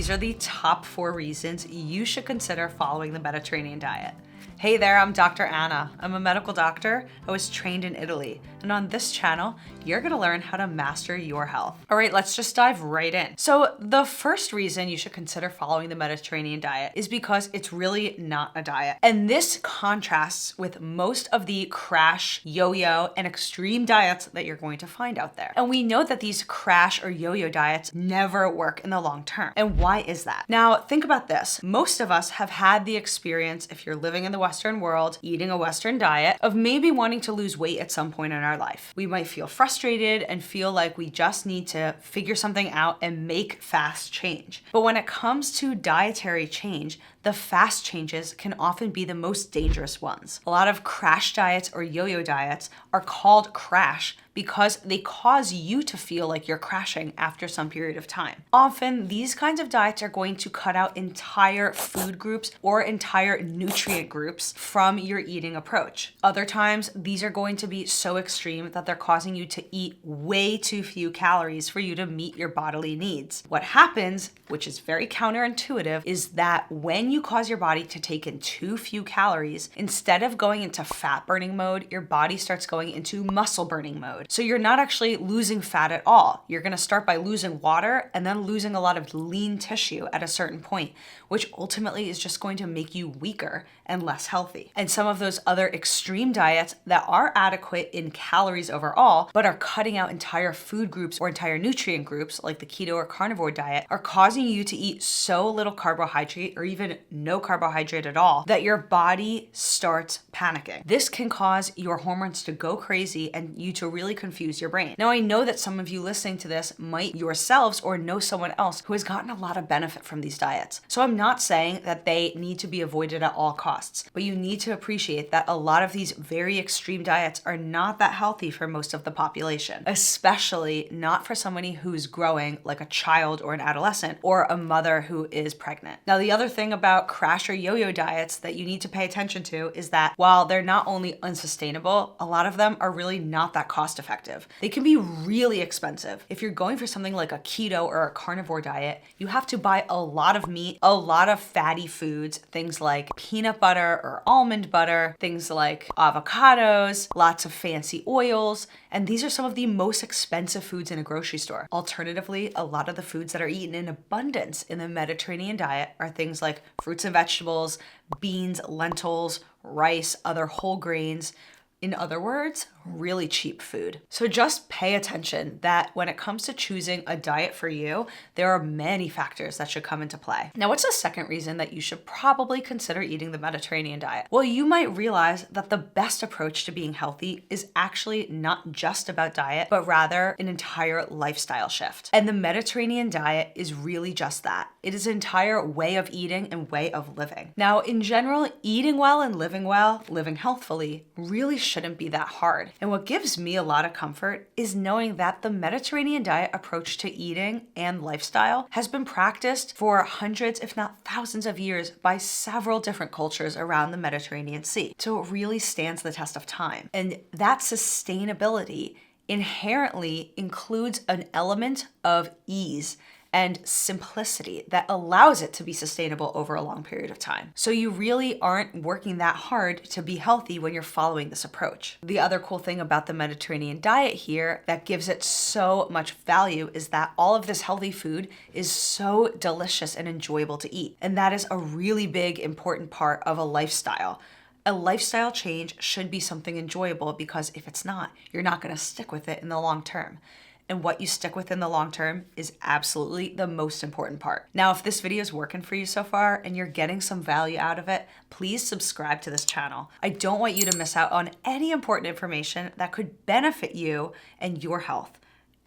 these are the top 4 reasons you should consider following the Mediterranean diet. Hey there, I'm Dr. Anna. I'm a medical doctor. I was trained in Italy. And on this channel, you're gonna learn how to master your health. All right, let's just dive right in. So the first reason you should consider following the Mediterranean diet is because it's really not a diet. And this contrasts with most of the crash, yo-yo, and extreme diets that you're going to find out there. And we know that these crash or yo-yo diets never work in the long term. And why is that? Now, think about this. Most of us have had the experience, if you're living in the Western world, eating a Western diet, of maybe wanting to lose weight at some point in our life. We might feel frustrated and feel like we just need to figure something out and make fast change. But when it comes to dietary change, the fast changes can often be the most dangerous ones. A lot of crash diets or yo-yo diets are called crash because they cause you to feel like you're crashing after some period of time. Often, these kinds of diets are going to cut out entire food groups or entire nutrient groups from your eating approach. Other times, these are going to be so extreme that they're causing you to eat way too few calories for you to meet your bodily needs. What happens, which is very counterintuitive, is that when you cause your body to take in too few calories, instead of going into fat burning mode, your body starts going into muscle burning mode. So you're not actually losing fat at all. You're gonna start by losing water and then losing a lot of lean tissue at a certain point, which ultimately is just going to make you weaker and less healthy. And some of those other extreme diets that are adequate in calories overall, but are cutting out entire food groups or entire nutrient groups, like the keto or carnivore diet, are causing you to eat so little carbohydrate or even no carbohydrate at all that your body starts panicking. This can cause your hormones to go crazy and you to really confuse your brain. Now, I know that some of you listening to this might yourselves or know someone else who has gotten a lot of benefit from these diets. So I'm not saying that they need to be avoided at all costs, but you need to appreciate that a lot of these very extreme diets are not that healthy for most of the population, especially not for somebody who's growing like a child or an adolescent or a mother who is pregnant. Now, the other thing about crash or yo-yo diets that you need to pay attention to is that while they're not only unsustainable, a lot of them are really not that cost effective. They can be really expensive. If you're going for something like a keto or a carnivore diet, you have to buy a lot of meat, a lot of fatty foods, things like peanut butter or almond butter, things like avocados, lots of fancy oils, and these are some of the most expensive foods in a grocery store. Alternatively, a lot of the foods that are eaten in abundance in the Mediterranean diet are things like fruits and vegetables, beans, lentils, rice, other whole grains. In other words, really cheap food. So just pay attention that when it comes to choosing a diet for you, there are many factors that should come into play. Now, what's the second reason that you should probably consider eating the Mediterranean diet? Well, you might realize that the best approach to being healthy is actually not just about diet, but rather an entire lifestyle shift. And the Mediterranean diet is really just that. It is an entire way of eating and way of living. Now, in general, eating well and living healthfully really shouldn't be that hard. And what gives me a lot of comfort is knowing that the Mediterranean diet approach to eating and lifestyle has been practiced for hundreds, if not thousands of years by several different cultures around the Mediterranean Sea. So it really stands the test of time. And that sustainability inherently includes an element of ease and simplicity that allows it to be sustainable over a long period of time. So you really aren't working that hard to be healthy when you're following this approach. The other cool thing about the Mediterranean diet here that gives it so much value is that all of this healthy food is so delicious and enjoyable to eat. And that is a really big, important part of a lifestyle. A lifestyle change should be something enjoyable because if it's not, you're not gonna stick with it in the long term. And what you stick with in the long term is absolutely the most important part. Now, if this video is working for you so far and you're getting some value out of it, please subscribe to this channel. I don't want you to miss out on any important information that could benefit you and your health.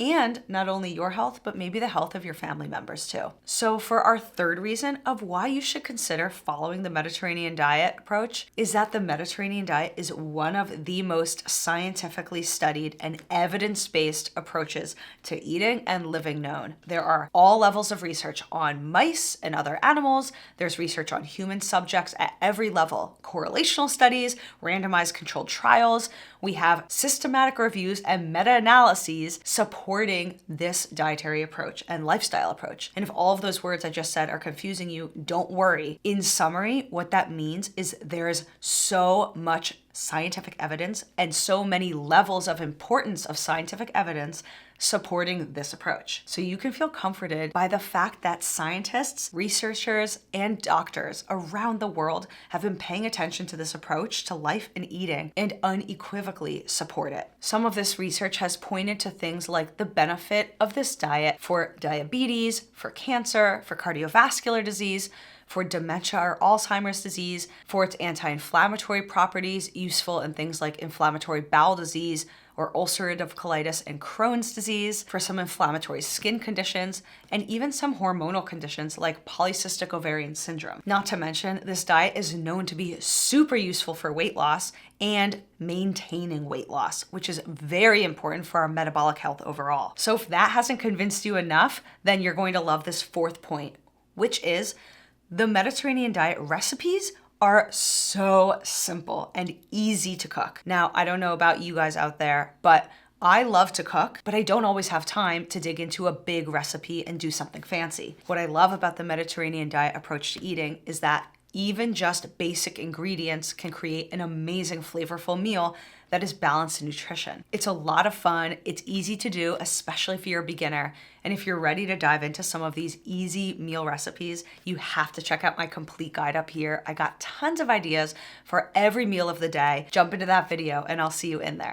And not only your health, but maybe the health of your family members too. So for our third reason of why you should consider following the Mediterranean diet approach is that the Mediterranean diet is one of the most scientifically studied and evidence-based approaches to eating and living known. There are all levels of research on mice and other animals. There's research on human subjects at every level, correlational studies, randomized controlled trials. We have systematic reviews and meta-analyses supporting supporting this dietary approach and lifestyle approach. And if all of those words I just said are confusing you, don't worry. In summary, what that means is there's so much scientific evidence and so many levels of importance of scientific evidence supporting this approach. So you can feel comforted by the fact that scientists, researchers, and doctors around the world have been paying attention to this approach to life and eating and unequivocally support it. Some of this research has pointed to things like the benefit of this diet for diabetes, for cancer, for cardiovascular disease, for dementia or Alzheimer's disease, for its anti-inflammatory properties, useful in things like inflammatory bowel disease or ulcerative colitis and Crohn's disease, for some inflammatory skin conditions, and even some hormonal conditions like polycystic ovarian syndrome. Not to mention, this diet is known to be super useful for weight loss and maintaining weight loss, which is very important for our metabolic health overall. So if that hasn't convinced you enough, then you're going to love this fourth point, which is the Mediterranean diet recipes are so simple and easy to cook. Now, I don't know about you guys out there, but I love to cook, but I don't always have time to dig into a big recipe and do something fancy. What I love about the Mediterranean diet approach to eating is that even just basic ingredients can create an amazing, flavorful meal that is balanced in nutrition. It's a lot of fun, it's easy to do, especially if you're a beginner. And if you're ready to dive into some of these easy meal recipes, you have to check out my complete guide up here. I got tons of ideas for every meal of the day. Jump into that video and I'll see you in there.